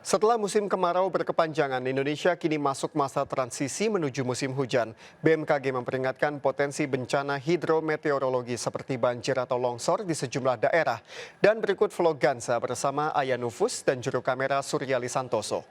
Setelah musim kemarau berkepanjangan, Indonesia kini masuk masa transisi menuju musim hujan. BMKG memperingatkan potensi bencana hidrometeorologi seperti banjir atau longsor di sejumlah daerah. Dan berikut vlog Gansa bersama Aya Nufus dan juru kamera Suryali Santoso.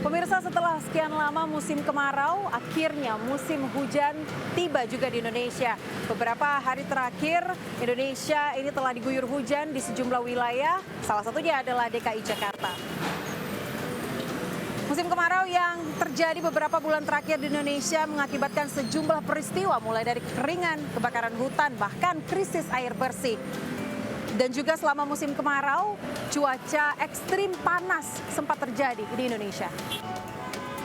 Pemirsa, setelah sekian lama musim kemarau, akhirnya musim hujan tiba juga di Indonesia. Beberapa hari terakhir, Indonesia ini telah diguyur hujan di sejumlah wilayah, salah satunya adalah DKI Jakarta. Musim kemarau yang terjadi beberapa bulan terakhir di Indonesia mengakibatkan sejumlah peristiwa, mulai dari kekeringan, kebakaran hutan, bahkan krisis air bersih. Dan juga selama musim kemarau, cuaca ekstrim panas sempat terjadi di Indonesia.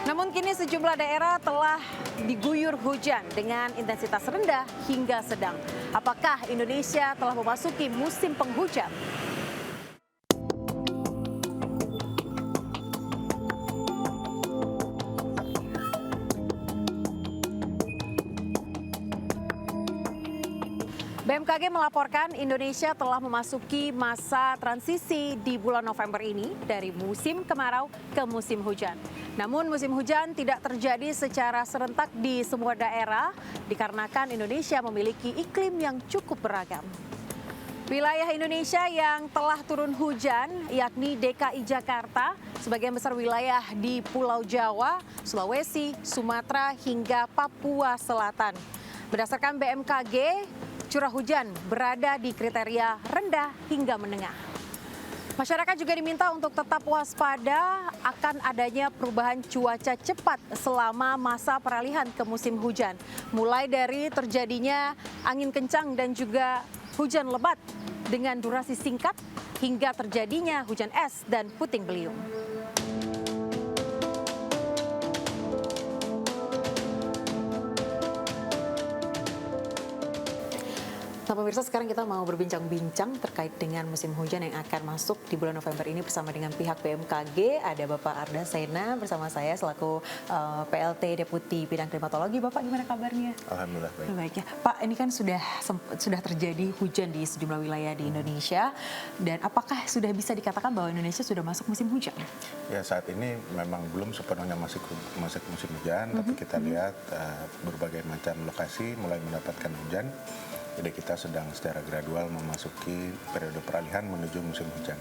Namun kini sejumlah daerah telah diguyur hujan dengan intensitas rendah hingga sedang. Apakah Indonesia telah memasuki musim penghujan? BMKG melaporkan Indonesia telah memasuki masa transisi di bulan November ini dari musim kemarau ke musim hujan. Namun musim hujan tidak terjadi secara serentak di semua daerah dikarenakan Indonesia memiliki iklim yang cukup beragam. Wilayah Indonesia yang telah turun hujan yakni DKI Jakarta, sebagian besar wilayah di Pulau Jawa, Sulawesi, Sumatera hingga Papua Selatan. Berdasarkan BMKG, curah hujan berada di kriteria rendah hingga menengah. Masyarakat juga diminta untuk tetap waspada akan adanya perubahan cuaca cepat selama masa peralihan ke musim hujan. Mulai dari terjadinya angin kencang dan juga hujan lebat dengan durasi singkat hingga terjadinya hujan es dan puting beliung. Nah, pemirsa, sekarang kita mau berbincang-bincang terkait dengan musim hujan yang akan masuk di bulan November ini bersama dengan pihak BMKG. Ada Bapak Arda Sena bersama saya selaku PLT Deputi Bidang Klimatologi. Bapak, gimana kabarnya? Alhamdulillah baik. Baik ya. Pak, ini kan sudah terjadi hujan di sejumlah wilayah di Indonesia. Dan apakah sudah bisa dikatakan bahwa Indonesia sudah masuk musim hujan? Ya, saat ini memang belum sepenuhnya masuk musim hujan, tapi kita lihat berbagai macam lokasi mulai mendapatkan hujan. Jadi kita sedang secara gradual memasuki periode peralihan menuju musim hujan.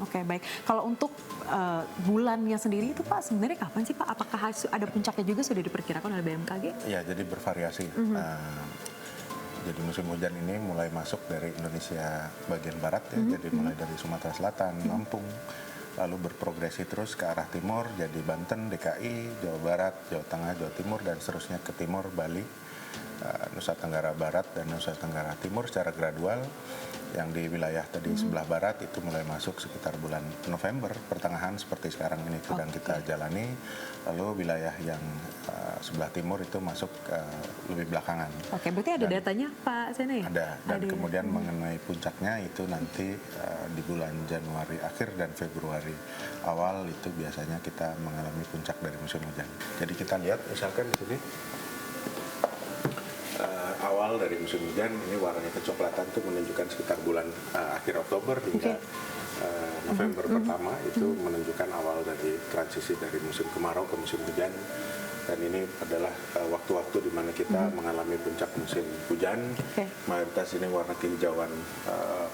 Oke, baik. Kalau untuk bulannya sendiri itu Pak, sebenarnya kapan sih Pak? Apakah ada puncaknya juga sudah diperkirakan oleh BMKG? Ya, jadi bervariasi. Jadi musim hujan ini mulai masuk dari Indonesia bagian barat ya, jadi mulai dari Sumatera Selatan, Lampung, lalu berprogresi terus ke arah timur, jadi Banten, DKI, Jawa Barat, Jawa Tengah, Jawa Timur, dan seterusnya ke timur, Bali, Nusa Tenggara Barat dan Nusa Tenggara Timur secara gradual. Yang di wilayah tadi sebelah barat itu mulai masuk sekitar bulan November, pertengahan seperti sekarang ini sedang kita jalani. Lalu wilayah yang sebelah timur itu masuk lebih belakangan. Oke, berarti ada datanya Pak Sena ya? Ada, dan kemudian mengenai puncaknya itu nanti di bulan Januari akhir dan Februari awal itu biasanya kita mengalami puncak dari musim hujan. Jadi kita lihat misalkan di sini awal dari musim hujan ini warnanya kecoklatan itu menunjukkan sekitar bulan akhir Oktober hingga November pertama itu menunjukkan awal dari transisi dari musim kemarau ke musim hujan. Dan ini adalah waktu-waktu di mana kita mengalami puncak musim hujan. Mayoritas ini warna kehijauan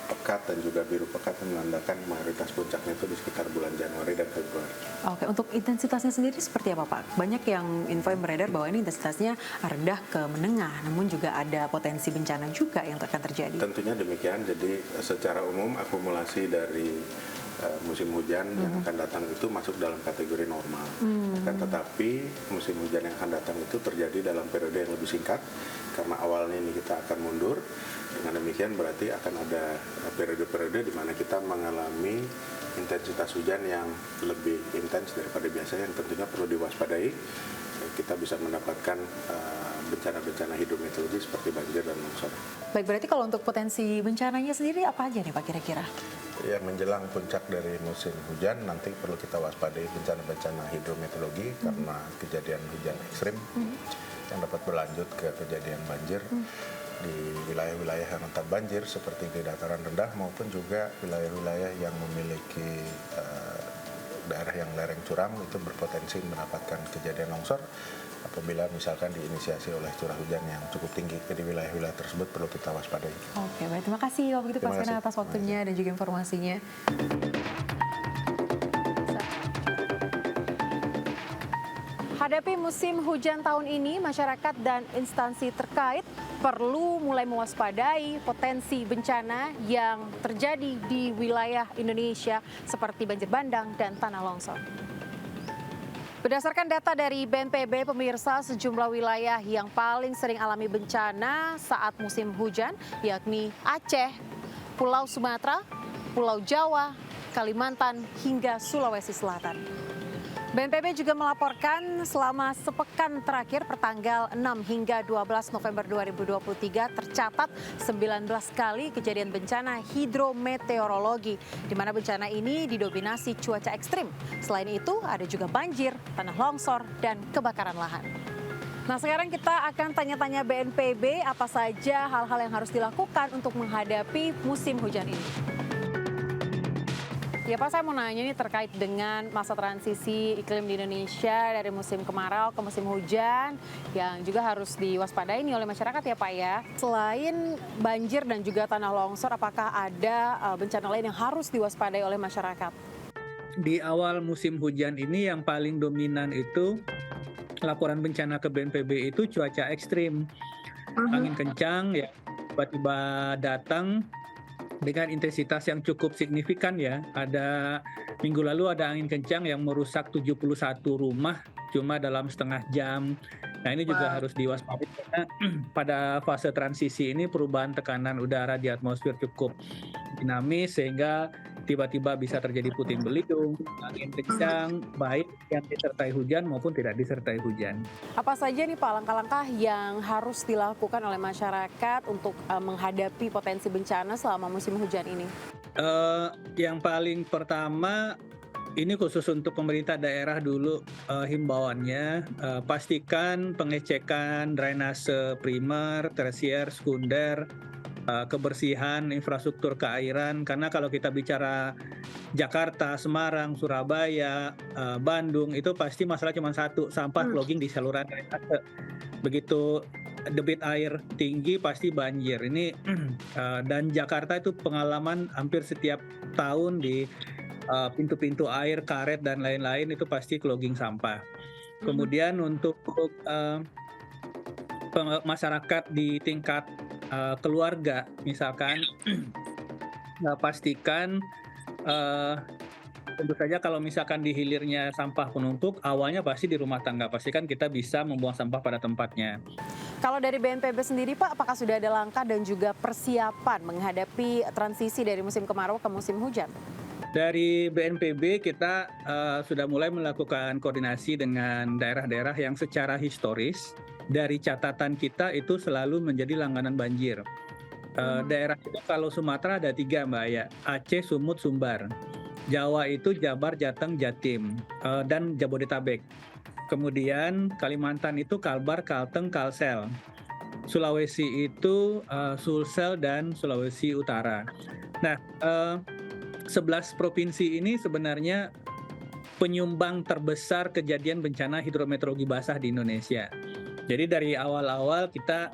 pekat dan juga biru pekat menandakan mayoritas puncaknya itu di sekitar bulan Januari dan Februari. Oke, untuk intensitasnya sendiri seperti apa Pak? Banyak yang info yang beredar bahwa ini intensitasnya rendah ke menengah, namun juga ada potensi bencana juga yang akan terjadi. Tentunya demikian, jadi secara umum akumulasi dari musim hujan yang akan datang itu masuk dalam kategori normal. Akan tetapi musim hujan yang akan datang itu terjadi dalam periode yang lebih singkat karena awalnya ini kita akan mundur. Dengan demikian berarti akan ada periode-periode di mana kita mengalami intensitas hujan yang lebih intens daripada biasanya, yang tentunya perlu diwaspadai. Kita bisa mendapatkan bencana-bencana hidrometeorologi seperti banjir dan longsor. Baik, berarti kalau untuk potensi bencananya sendiri apa aja nih Pak kira-kira? Ya, menjelang puncak dari musim hujan nanti perlu kita waspadai bencana-bencana hidrometeorologi karena kejadian hujan ekstrim yang dapat berlanjut ke kejadian banjir di wilayah-wilayah yang rentan banjir seperti di dataran rendah maupun juga wilayah-wilayah yang memiliki daerah yang lereng curam itu berpotensi mendapatkan kejadian longsor apabila misalkan diinisiasi oleh curah hujan yang cukup tinggi. Jadi wilayah-wilayah tersebut perlu kita waspadai. Oke, baik. Terima kasih kalau begitu Pak Terima Sena kasih. atas waktunya dan juga informasinya. Hadapi musim hujan tahun ini, masyarakat dan instansi terkait perlu mulai mewaspadai potensi bencana yang terjadi di wilayah Indonesia seperti banjir bandang dan tanah longsor. Berdasarkan data dari BNPB, pemirsa, sejumlah wilayah yang paling sering alami bencana saat musim hujan yakni Aceh, Pulau Sumatera, Pulau Jawa, Kalimantan, hingga Sulawesi Selatan. BNPB juga melaporkan selama sepekan terakhir pertanggal 6 hingga 12 November 2023 tercatat 19 kali kejadian bencana hidrometeorologi, di mana bencana ini didominasi cuaca ekstrim. Selain itu ada juga banjir, tanah longsor, dan kebakaran lahan. Nah, sekarang kita akan tanya-tanya BNPB apa saja hal-hal yang harus dilakukan untuk menghadapi musim hujan ini. Ya Pak, saya mau nanya nih terkait dengan masa transisi iklim di Indonesia dari musim kemarau ke musim hujan yang juga harus diwaspadai nih oleh masyarakat ya Pak ya. Selain banjir dan juga tanah longsor, apakah ada bencana lain yang harus diwaspadai oleh masyarakat? Di awal musim hujan ini yang paling dominan itu laporan bencana ke BNPB itu cuaca ekstrim. Angin kencang ya tiba-tiba datang dengan intensitas yang cukup signifikan ya. Ada minggu lalu ada angin kencang yang merusak 71 rumah cuma dalam setengah jam. Nah, ini juga harus diwaspadai karena pada fase transisi ini perubahan tekanan udara di atmosfer cukup dinamis sehingga tiba-tiba bisa terjadi puting beliung, angin kencang, baik yang disertai hujan maupun tidak disertai hujan. Apa saja nih Pak langkah-langkah yang harus dilakukan oleh masyarakat untuk menghadapi potensi bencana selama musim hujan ini? Yang paling pertama, ini khusus untuk pemerintah daerah dulu himbauannya, pastikan pengecekan drainase primer, tersier, sekunder, kebersihan infrastruktur keairan, karena kalau kita bicara Jakarta, Semarang, Surabaya, Bandung, itu pasti masalah cuma satu, sampah clogging di saluran drainase. Begitu debit air tinggi pasti banjir. Ini dan Jakarta itu pengalaman hampir setiap tahun di pintu-pintu air, karet dan lain-lain itu pasti clogging sampah. Kemudian untuk masyarakat di tingkat keluarga, misalkan pastikan tentu saja kalau misalkan di hilirnya sampah penumpuk, awalnya pasti di rumah tangga. Pastikan kita bisa membuang sampah pada tempatnya. Kalau dari BNPB sendiri Pak, apakah sudah ada langkah dan juga persiapan menghadapi transisi dari musim kemarau ke musim hujan? Dari BNPB kita sudah mulai melakukan koordinasi dengan daerah-daerah yang secara historis dari catatan kita itu selalu menjadi langganan banjir. Daerah itu kalau Sumatera ada 3 Mbak ya, Aceh, Sumut, Sumbar. Jawa itu Jabar, Jateng, Jatim, dan Jabodetabek. Kemudian Kalimantan itu Kalbar, Kalteng, Kalsel. Sulawesi itu Sulsel dan Sulawesi Utara. Nah, 11 provinsi ini sebenarnya penyumbang terbesar kejadian bencana hidrometeorologi basah di Indonesia. Jadi dari awal-awal kita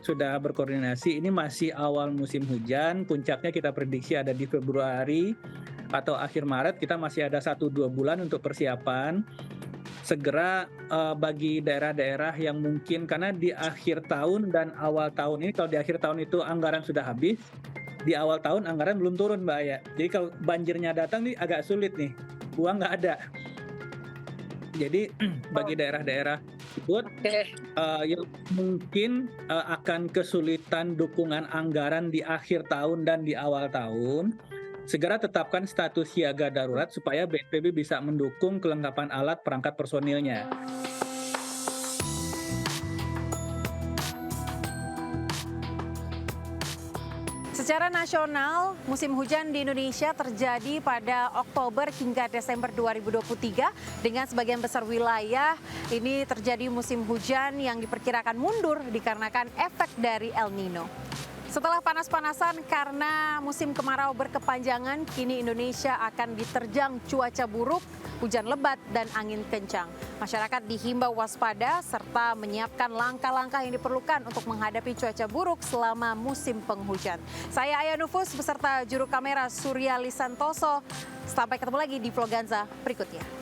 sudah berkoordinasi, ini masih awal musim hujan, puncaknya kita prediksi ada di Februari atau akhir Maret, kita masih ada 1-2 bulan untuk persiapan. Segera bagi daerah-daerah yang mungkin, karena di akhir tahun dan awal tahun ini, kalau di akhir tahun itu anggaran sudah habis, di awal tahun anggaran belum turun Mbak ya. Jadi kalau banjirnya datang nih agak sulit nih, uang nggak ada. Jadi bagi daerah-daerah tersebut yang mungkin akan kesulitan dukungan anggaran di akhir tahun dan di awal tahun, segera tetapkan status siaga darurat supaya BNPB bisa mendukung kelengkapan alat perangkat personilnya. Secara nasional, musim hujan di Indonesia terjadi pada Oktober hingga Desember 2023 dengan sebagian besar wilayah ini terjadi musim hujan yang diperkirakan mundur dikarenakan efek dari El Nino. Setelah panas-panasan karena musim kemarau berkepanjangan, kini Indonesia akan diterjang cuaca buruk, hujan lebat, dan angin kencang. Masyarakat dihimbau waspada serta menyiapkan langkah-langkah yang diperlukan untuk menghadapi cuaca buruk selama musim penghujan. Saya Aya Nufus beserta juru kamera Surya Lisantoso. Sampai ketemu lagi di Vloganza berikutnya.